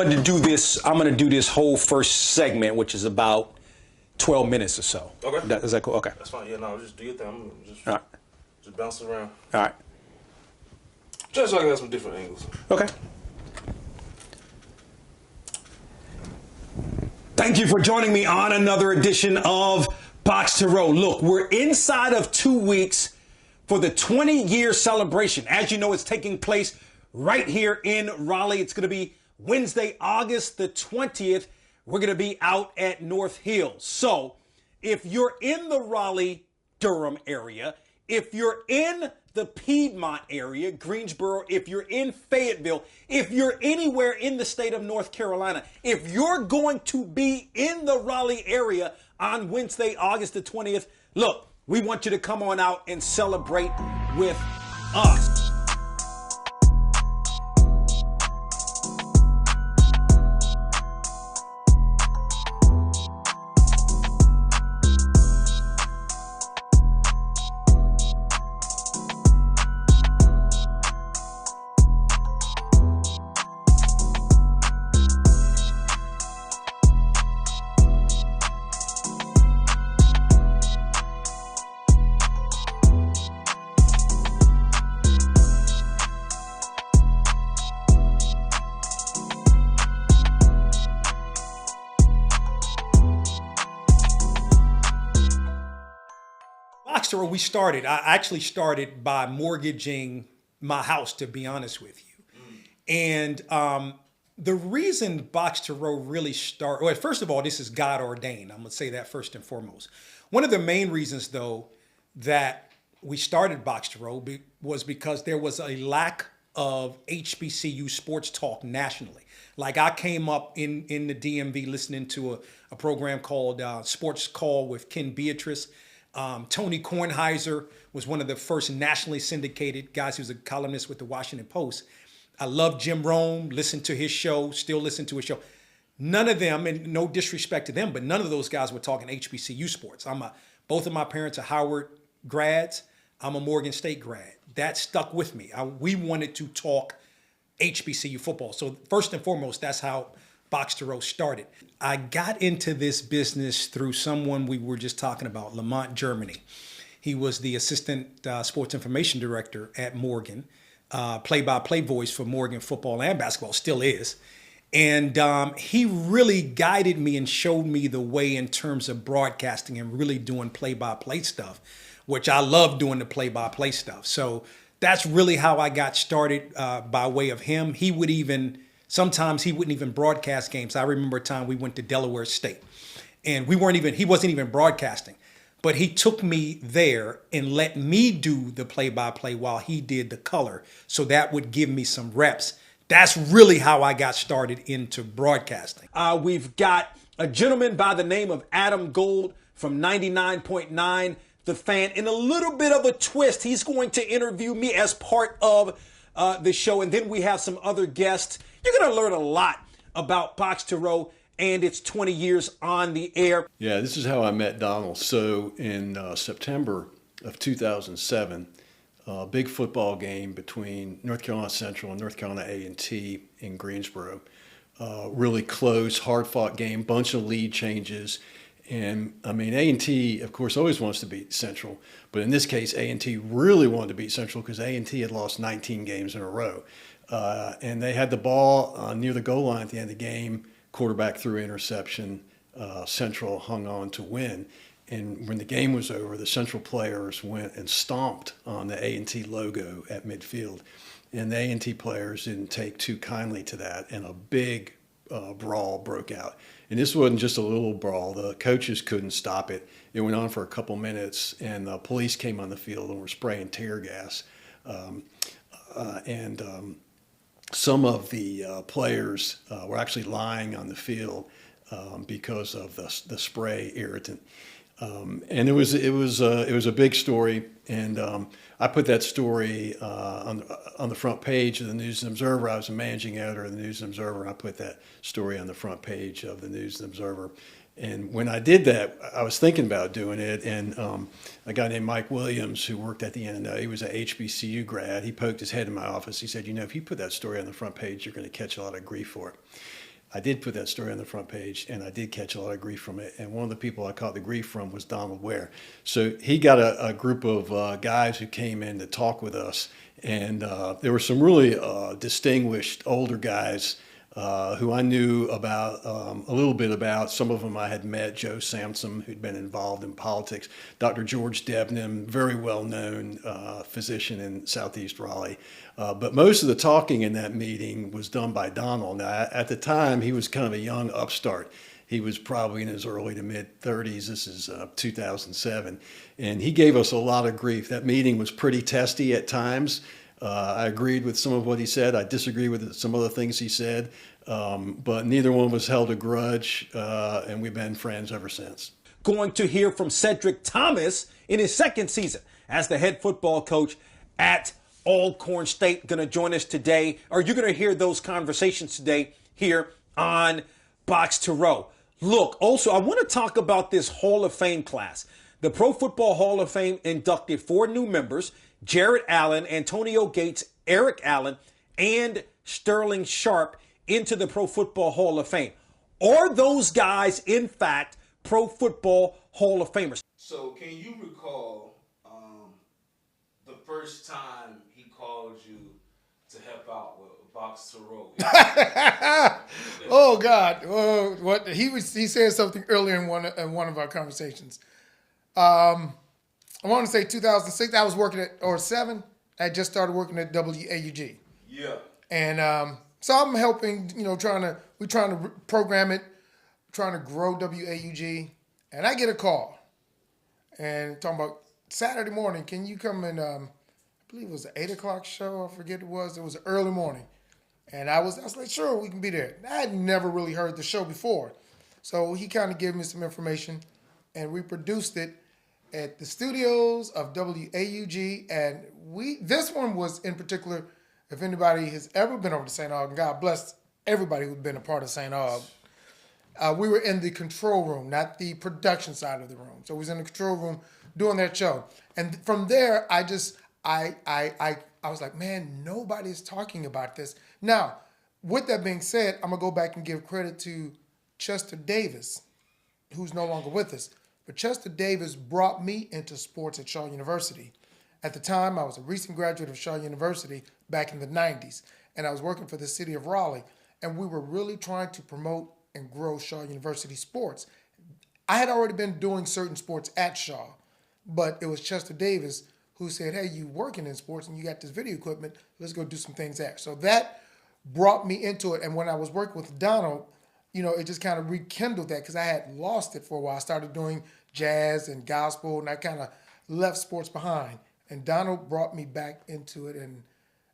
gonna do this. I'm gonna do this whole first segment, which is about 12 minutes or so. Okay. Is that cool? Okay. That's fine. Yeah, no, just do your thing. I'm just, All right. just bounce around. All right. Just so I can have some different angles. Okay. Thank you for joining me on another edition of Box to Row. Look, we're inside of 2 weeks for the 20-year celebration. As you know, it's taking place right here in Raleigh. It's going to be Wednesday, August the 20th. We're going to be out at North Hill. So if you're in the Raleigh-Durham area, if you're in the Piedmont area, Greensboro, if you're in Fayetteville, if you're anywhere in the state of North Carolina, if you're going to be in the Raleigh area on Wednesday, August the 20th, look, we want you to come on out and celebrate with us. BOXTOROW, I actually started by mortgaging my house, to be honest with you. And the reason BOXTOROW really started, well, first of all, this is God ordained. I'm going to say that first and foremost. One of the main reasons, though, that we started BOXTOROW was because there was a lack of HBCU sports talk nationally. Like I came up in the DMV listening to a program called Sports Call with Ken Beatrice. Tony Kornheiser was one of the first nationally syndicated guys. He was a columnist with the Washington Post. I love Jim Rome, listened to his show, still listen to his show. None of them, and no disrespect to them, but none of those guys were talking HBCU sports. Both of my parents are Howard grads. I'm a Morgan State grad. That stuck with me. We wanted to talk HBCU football. So first and foremost, that's how BOXTOROW started. I got into this business through someone we were just talking about, Lamont Germany. He was the assistant sports information director at Morgan, play-by-play voice for Morgan football and basketball, still is. And he really guided me and showed me the way in terms of broadcasting and really doing play-by-play stuff, which I love doing the play-by-play stuff. So that's really how I got started by way of him. Sometimes he wouldn't even broadcast games. I remember a time we went to Delaware State and he wasn't even broadcasting, but he took me there and let me do the play-by-play while he did the color. So that would give me some reps. That's really how I got started into broadcasting. We've got a gentleman by the name of Adam Gold from 99.9 The Fan. In a little bit of a twist, he's going to interview me as part of the show. And then we have some other guests. You're going to learn a lot about BOXTOROW and its 20 years on the air. Yeah, this is how I met Donald. So in September of 2007, a big football game between North Carolina Central and North Carolina A&T in Greensboro. Really close, hard-fought game, bunch of lead changes. And I mean, A&T, of course, always wants to beat Central. But in this case, A&T really wanted to beat Central because A&T had lost 19 games in a row. And they had the ball near the goal line at the end of the game. Quarterback threw interception. Central hung on to win. And when the game was over, the Central players went and stomped on the A&T logo at midfield. And the A&T players didn't take too kindly to that, and a big brawl broke out. And this wasn't just a little brawl. The coaches couldn't stop it. It went on for a couple minutes, and the police came on the field and were spraying tear gas. Some of the players were actually lying on the field because of the spray irritant. And it was a big story, and I put that story on the front page of the News and Observer. I was a managing editor of the News and Observer. I put that story on the front page of the News and Observer. And when I did that, I was thinking about doing it, and a guy named Mike Williams, who worked at the NNO, he was an HBCU grad. He poked his head in my office. He said, "You know, if you put that story on the front page, you're going to catch a lot of grief for it." I did put that story on the front page, and I did catch a lot of grief from it. And one of the people I caught the grief from was Donald Ware. So he got a group of guys who came in to talk with us, and there were some really distinguished older guys who I knew about a little bit about. Some of them I had met, Joe Samson, who'd been involved in politics, Dr. George Debnam, very well-known physician in Southeast Raleigh. But most of the talking in that meeting was done by Donald. Now, at the time, he was kind of a young upstart. He was probably in his early to mid-30s. This is 2007. And he gave us a lot of grief. That meeting was pretty testy at times. I agreed with some of what he said. I disagreed with some other things he said. But neither one of us held a grudge, and we've been friends ever since. Going to hear from Cedric Thomas in his second season as the head football coach at Alcorn State. Going to join us today, or you're going to hear those conversations today here on Box to Row. Look, also, I want to talk about this Hall of Fame class. The Pro Football Hall of Fame inducted 4 new members: Jared Allen, Antonio Gates, Eric Allen, and Sterling Sharp into the Pro Football Hall of Fame. Are those guys, in fact, Pro Football Hall of Famers? So, can you recall the first time he called you to help out with BOXTOROW? Oh God! What he said something earlier in one of our conversations. I want to say 2006. I was working at, or 7. I just started working at WAUG. Yeah. And so I'm helping. We're trying to program it, trying to grow WAUG. And I get a call, and talking about Saturday morning. Can you come and I believe it was an 8 o'clock show. I forget it was. It was early morning. And I was like, sure, we can be there. I had never really heard the show before. So he kind of gave me some information, and we produced it at the studios of WAUG. And this one was in particular, if anybody has ever been over to St. Aug, and God bless everybody who's been a part of St. Aug, we were in the control room, not the production side of the room. So we was in the control room doing that show. And from there, I was like, man, nobody's talking about this. Now, with that being said, I'm going to go back and give credit to Chester Davis, who's no longer with us. But Chester Davis brought me into sports at Shaw University. At the time, I was a recent graduate of Shaw University back in the 90s, and I was working for the city of Raleigh, and we were really trying to promote and grow Shaw University sports. I had already been doing certain sports at Shaw, but it was Chester Davis who said, hey, you working in sports and you got this video equipment, let's go do some things there. So that brought me into it. And when I was working with Donald, it just kind of rekindled that because I had lost it for a while. I started doing jazz and gospel, and I kind of left sports behind. And Donald brought me back into it, and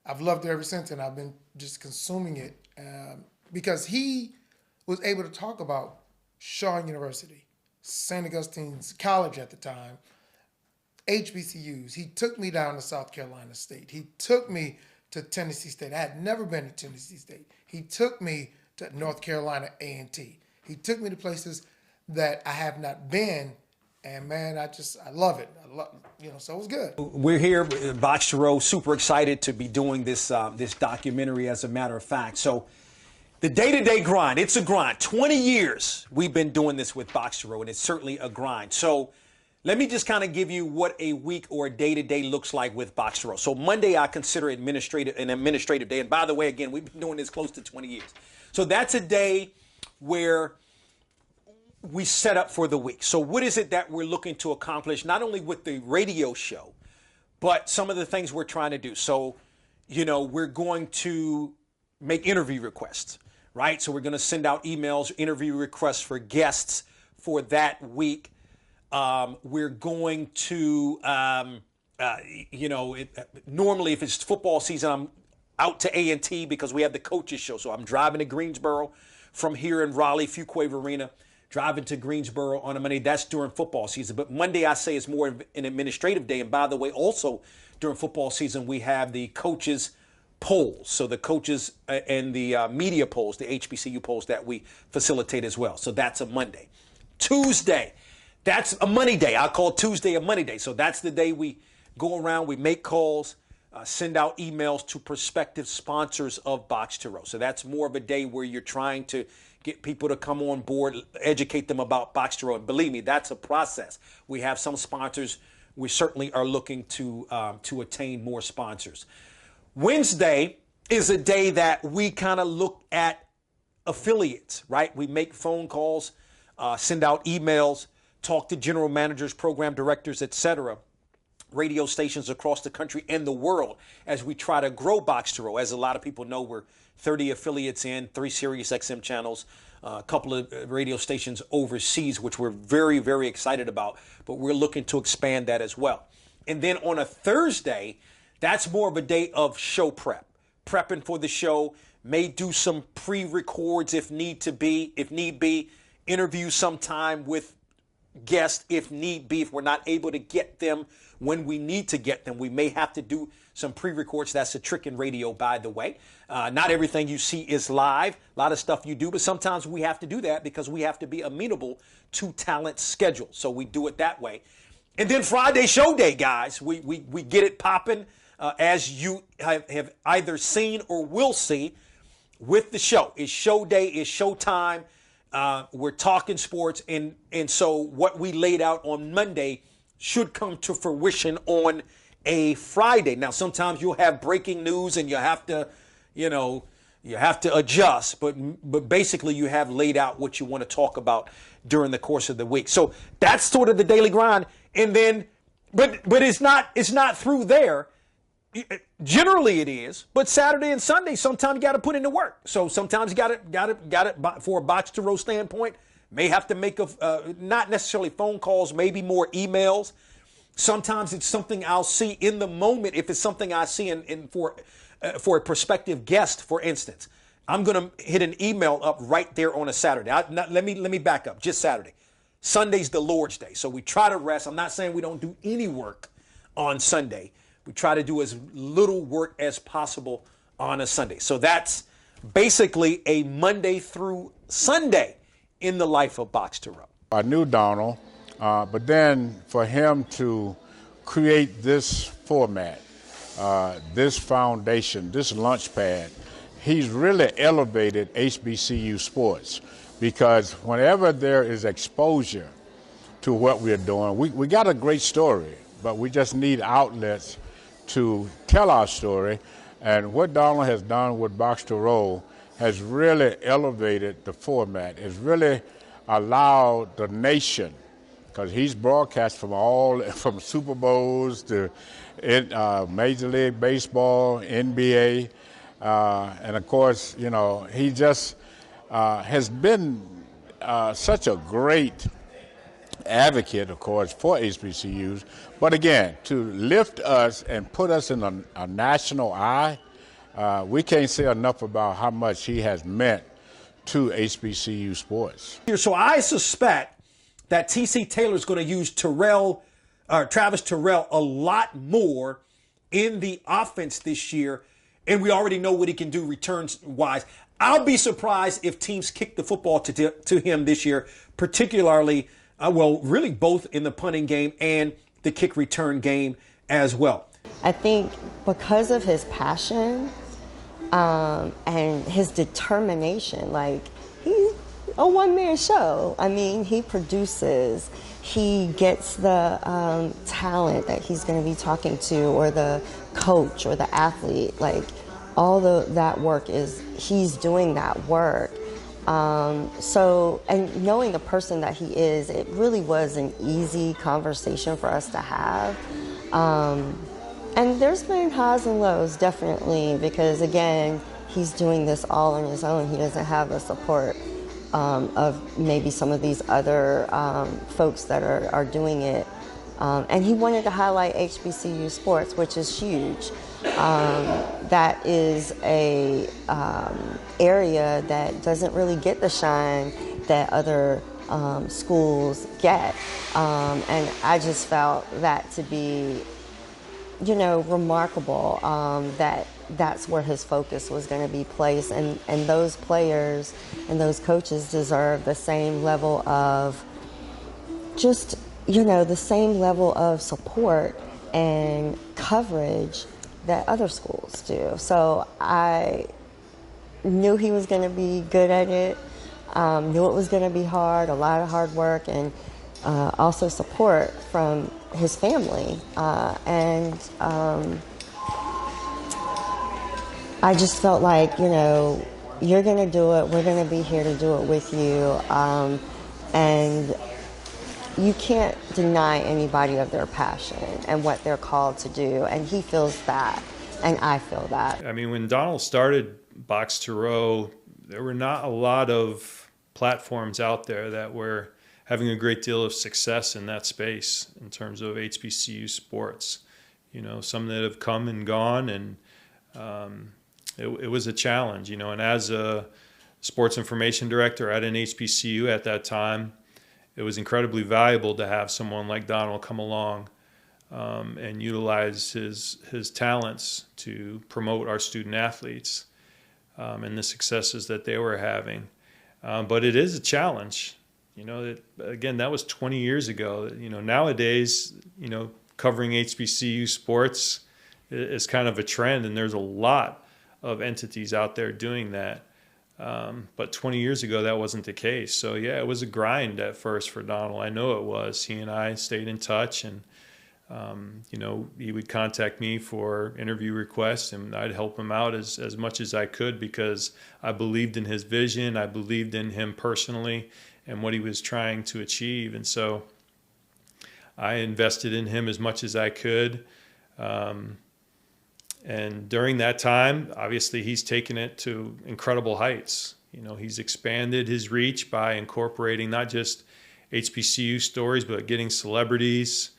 I've loved it ever since, and I've been just consuming it because he was able to talk about Shaw University, St. Augustine's College at the time, HBCUs. He took me down to South Carolina State. He took me to Tennessee State. I had never been to Tennessee State. He took me to North Carolina A&T. He took me to places that I have not been, and man, I love it. So it was good. We're here, Box to Row, super excited to be doing this this documentary, as a matter of fact. So the day-to-day grind, it's a grind. 20 years we've been doing this with Box to Row, and it's certainly a grind. So let me just kind of give you what a week or a day-to-day looks like with Box to Row. So Monday I consider an administrative day. And by the way, again, we've been doing this close to 20 years. So that's a day where we set up for the week. So what is it that we're looking to accomplish, not only with the radio show, but some of the things we're trying to do? So, we're going to make interview requests, right? So we're going to send out emails, interview requests for guests for that week. We're going to, normally if it's football season, I'm out to A&T because we have the coaches show. So I'm driving to Greensboro from here in Raleigh, Fuquay-Varina, driving to Greensboro on a Monday. That's during football season. But Monday, I say, is more an administrative day. And by the way, also during football season, we have the coaches polls. So the coaches and the media polls, the HBCU polls that we facilitate as well. So that's a Monday. Tuesday, that's a money day. I call Tuesday a money day. So that's the day we go around, we make calls, send out emails to prospective sponsors of Box to Row. So that's more of a day where you're trying to get people to come on board, educate them about Box to Row. And believe me, that's a process. We have some sponsors. We certainly are looking to attain more sponsors. Wednesday is a day that we kind of look at affiliates, right? We make phone calls, send out emails, talk to general managers, program directors, etc., radio stations across the country and the world as we try to grow Box to Row. As a lot of people know, we're 30 affiliates in, 3 Sirius XM channels, a couple of radio stations overseas, which we're very, very excited about, but we're looking to expand that as well. And then on a Thursday, that's more of a day of show prepping for the show, may do some pre-records if need be, interview sometime with guests if need be. If we're not able to get them when we need to get them, we may have to do some pre-records. That's a trick in radio, by the way. Not everything you see is live. A lot of stuff you do, but sometimes we have to do that because we have to be amenable to talent schedule. So we do it that way. And then Friday show day, guys. We get it popping as you have either seen or will see with the show. It's show day, it's show time. We're talking sports, and so what we laid out on Monday should come to fruition on a Friday. Now, sometimes you'll have breaking news, and you have to adjust, but basically you have laid out what you want to talk about during the course of the week. So that's sort of the daily grind, and then, but it's not through there. Generally it is, but Saturday and Sunday, sometimes you got to put in the work. So sometimes you got it for a Box to Row standpoint, may have to make not necessarily phone calls, maybe more emails. Sometimes it's something I'll see in the moment. If it's something I see for a prospective guest, for instance, I'm going to hit an email up right there on a Saturday. Let me back up. Just Saturday. Sunday's the Lord's Day, so we try to rest. I'm not saying we don't do any work on Sunday. We try to do as little work as possible on a Sunday. So that's basically a Monday through Sunday in the life of Box to Row. I knew Donald, but then for him to create this format, this foundation, this launch pad, he's really elevated HBCU sports, because whenever there is exposure to what we're doing, we got a great story, but we just need outlets to tell our story. And what Donald has done with Box to Row has really elevated the format. It's really allowed the nation, because he's broadcast from Super Bowls to Major League Baseball, NBA, and of course, he just has been such a great advocate, of course, for HBCUs. But again, to lift us and put us in a national eye, we can't say enough about how much he has meant to HBCU sports. So I suspect that T.C. Taylor is going to use Travis Terrell a lot more in the offense this year, and we already know what he can do returns-wise. I'll be surprised if teams kick the football to him this year, particularly, really both in the punting game and the kick return game as well. I think because of his passion and his determination, like, he's a one-man show. I mean, he produces, he gets the talent that he's going to be talking to, or the coach or the athlete, like all that work he's doing that work. And knowing the person that he is, it really was an easy conversation for us to have. And there's been highs and lows, definitely, because again, he's doing this all on his own. He doesn't have the support of maybe some of these other folks that are doing it. And he wanted to highlight HBCU sports, which is huge. That is a area that doesn't really get the shine that other schools get. And I just felt that to be, remarkable, that's where his focus was going to be placed. And those players and those coaches deserve the same level of the same level of support and coverage that other schools do. So I knew he was going to be good at it, knew it was going to be hard, a lot of hard work, and also support from his family. I just felt like, you're going to do it. We're going to be here to do it with you. And you can't deny anybody of their passion and what they're called to do. And he feels that, and I feel that. I mean, when Donald started BOXTOROW, there were not a lot of platforms out there that were having a great deal of success in that space in terms of HBCU sports. Some that have come and gone, and it was a challenge, and as a sports information director at an HBCU at that time, it was incredibly valuable to have someone like Donald come along and utilize his talents to promote our student athletes and the successes that they were having. But it is a challenge. Again, that was 20 years ago. Nowadays, covering HBCU sports is kind of a trend, and there's a lot of entities out there doing that. But 20 years ago, that wasn't the case. So yeah, it was a grind at first for Donald. I know it was. He and I stayed in touch, and he would contact me for interview requests, and I'd help him out as much as I could, because I believed in his vision. I believed in him personally and what he was trying to achieve. And so I invested in him as much as I could. And during that time, obviously, he's taken it to incredible heights. He's expanded his reach by incorporating not just HBCU stories, but getting celebrities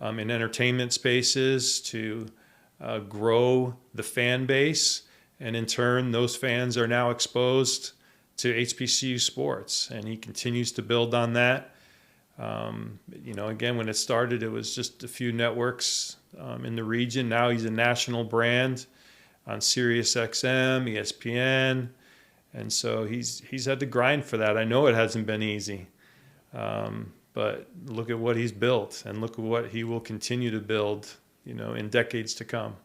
in entertainment spaces to grow the fan base. And in turn, those fans are now exposed to HBCU sports. And he continues to build on that. Again, when it started, it was just a few networks in the region. Now he's a national brand on Sirius XM, ESPN. And so he's had to grind for that. I know it hasn't been easy. But look at what he's built, and look at what he will continue to build, in decades to come.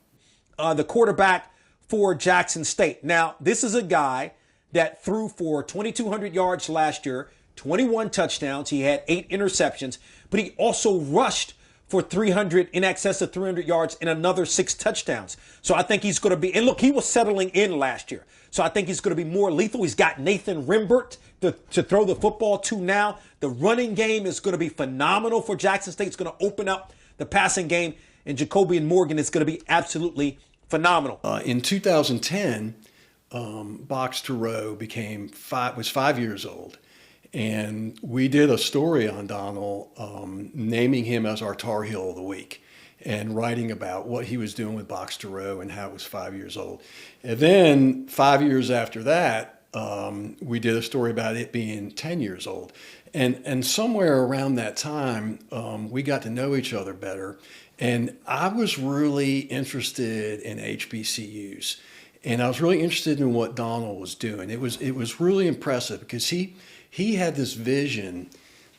The quarterback for Jackson State. Now, this is a guy that threw for 2,200 yards last year, 21 touchdowns. He had 8 interceptions, but he also rushed for in excess of 300 yards and another 6 touchdowns. So I think he's going to be, and look, he was settling in last year. So I think he's going to be more lethal. He's got Nathan Rimbert to throw the football to now. The running game is going to be phenomenal for Jackson State. It's going to open up the passing game, and Jacobian Morgan is going to be absolutely phenomenal. In 2010, BOXTOROW was 5 years old. And we did a story on Donald, naming him as our Tar Heel of the Week, and writing about what he was doing with BOXTOROW and how it was 5 years old. And then 5 years after that, we did a story about it being 10 years old. And somewhere around that time, we got to know each other better. And I was really interested in HBCUs. And I was really interested in what Donald was doing. It was really impressive, because he had this vision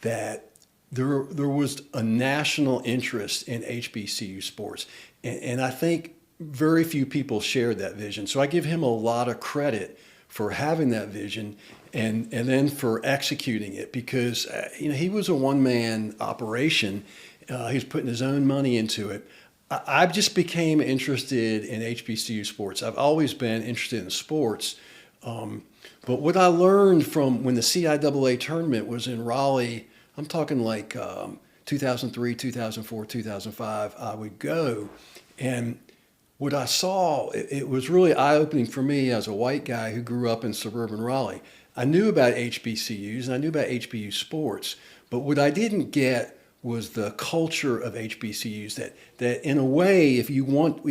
that there was a national interest in HBCU sports. And I think very few people shared that vision. So I give him a lot of credit for having that vision and then for executing it, because he was a one-man operation. He was putting his own money into it. I just became interested in HBCU sports. I've always been interested in sports. But what I learned from when the CIAA tournament was in Raleigh, I'm talking like 2003, 2004, 2005, I would go. And what I saw, it was really eye-opening for me as a white guy who grew up in suburban Raleigh. I knew about HBCUs and I knew about HBCU sports, but what I didn't get was the culture of HBCUs, that in a way, if you went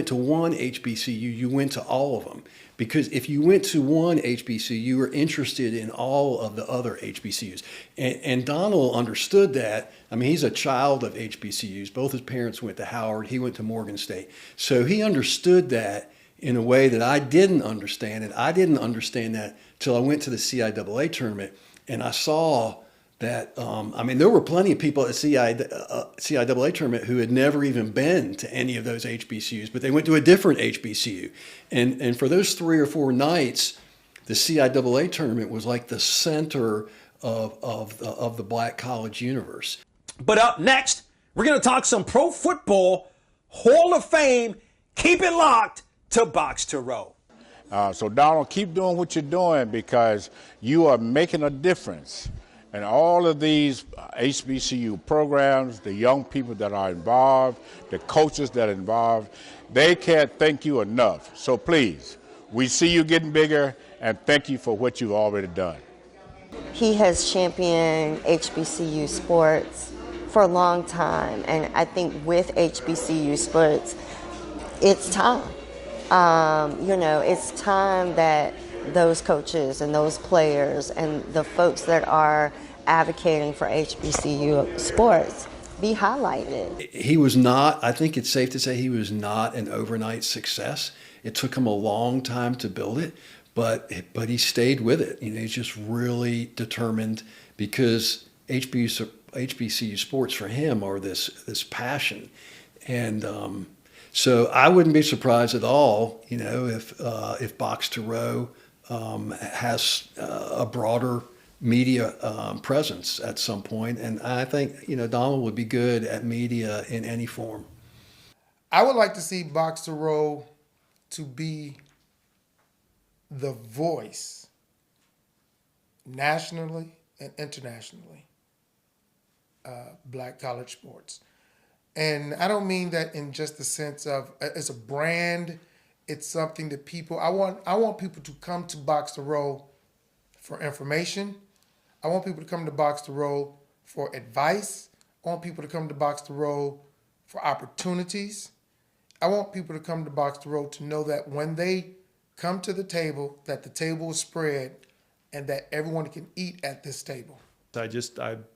to one HBCU, you went to all of them. Because if you went to one HBCU, you were interested in all of the other HBCUs. And Donald understood that. I mean, he's a child of HBCUs. Both his parents went to Howard. He went to Morgan State. So he understood that in a way that I didn't understand. And I didn't understand that till I went to the CIAA tournament. And I saw that, I mean, there were plenty of people at CIAA tournament who had never even been to any of those HBCUs, but they went to a different HBCU. And for those 3 or 4 nights, the CIAA tournament was like the center of the black college universe. But up next, we're going to talk some pro football Hall of Fame. Keep it locked to Box to Row. So Donald, keep doing what you're doing because you are making a difference. And all of these HBCU programs, the young people that are involved, the coaches that are involved, they can't thank you enough. So please, we see you getting bigger, and thank you for what you've already done. He has championed HBCU sports for a long time, and I think with HBCU sports, it's time. It's time that those coaches and those players and the folks that are advocating for HBCU sports be highlighted. He was not, I think it's safe to say he was not an overnight success. It took him a long time to build it, but he stayed with it. He's just really determined because HBCU sports for him are this passion. And so I wouldn't be surprised at all, if Box to Row has a broader media presence at some point. And I think, Donald would be good at media in any form. I would like to see Box to Row to be the voice nationally and internationally, black college sports. And I don't mean that in just the sense of it's a brand. It's something that people, I want people to come to Box to Row for information. I want people to come to Box to Row for advice. I want people to come to Box to Row for opportunities. I want people to come to Box to Row to know that when they come to the table, that the table is spread and that everyone can eat at this table.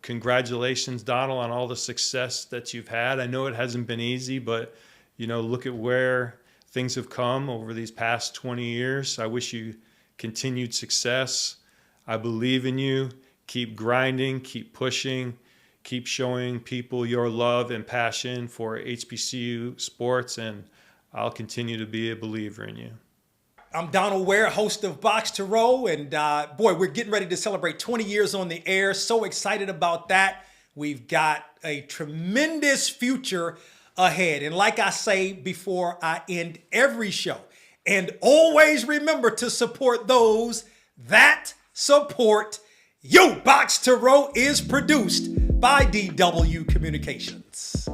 Congratulations, Donald, on all the success that you've had. I know it hasn't been easy, but look at where things have come over these past 20 years. I wish you continued success. I believe in you. Keep grinding, keep pushing, keep showing people your love and passion for HBCU sports, and I'll continue to be a believer in you. I'm Donald Ware, host of Box to Row, and we're getting ready to celebrate 20 years on the air. So excited about that. We've got a tremendous future ahead. And like I say before I end every show, and always remember to support those that support you. Box to Row is produced by DW Communications.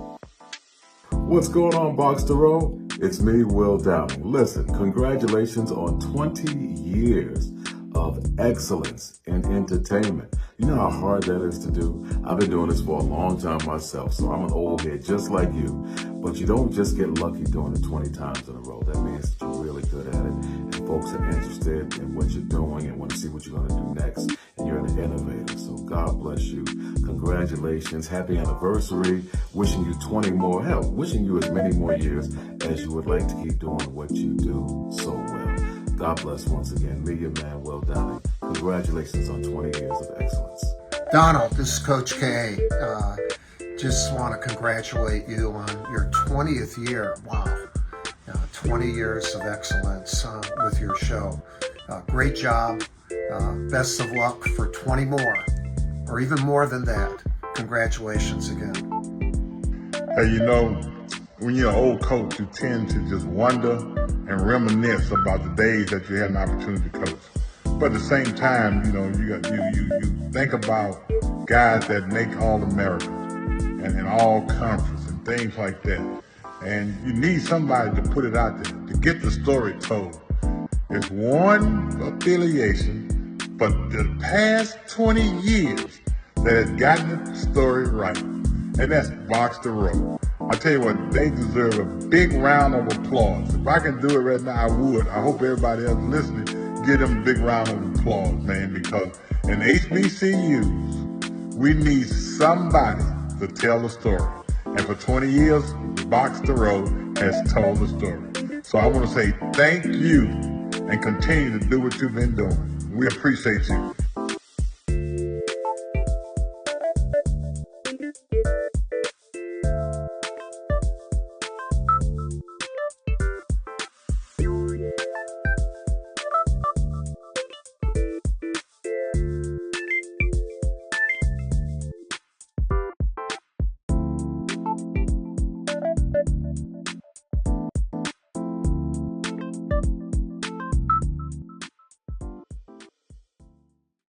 What's going on, Box to Row? It's me, Will Downing. Listen, congratulations on 20 years of excellence in entertainment. You know how hard that is to do? I've been doing this for a long time myself, so I'm an old head just like you. But you don't just get lucky doing it 20 times in a row. That means that you're really good at it, and folks are interested in what you're doing and want to see what you're going to do next. And you're an innovator, so God bless you. Congratulations, happy anniversary. Wishing you 20 more, hell, wishing you as many more years as you would like to keep doing what you do so well. God bless once again. Me, your man, Will Downing. Congratulations on 20 years of excellence. Donald, this is Coach K. Just want to congratulate you on your 20th year. Wow. 20 years of excellence with your show. Great job. Best of luck for 20 more, or even more than that. Congratulations again. Hey, when you're an old coach, you tend to just wonder and reminisce about the days that you had an opportunity to coach. But at the same time, you think about guys that make All-Americans and all conference and things like that. And you need somebody to put it out there, to get the story told. It's one affiliation, but the past 20 years that has gotten the story right. And that's Box to Row. I tell you what, they deserve a big round of applause. If I can do it right now, I would. I hope everybody else listening give them a big round of applause, man, because in HBCUs, we need somebody to tell the story. And for 20 years, Box to Row has told the story. So I want to say thank you and continue to do what you've been doing. We appreciate you.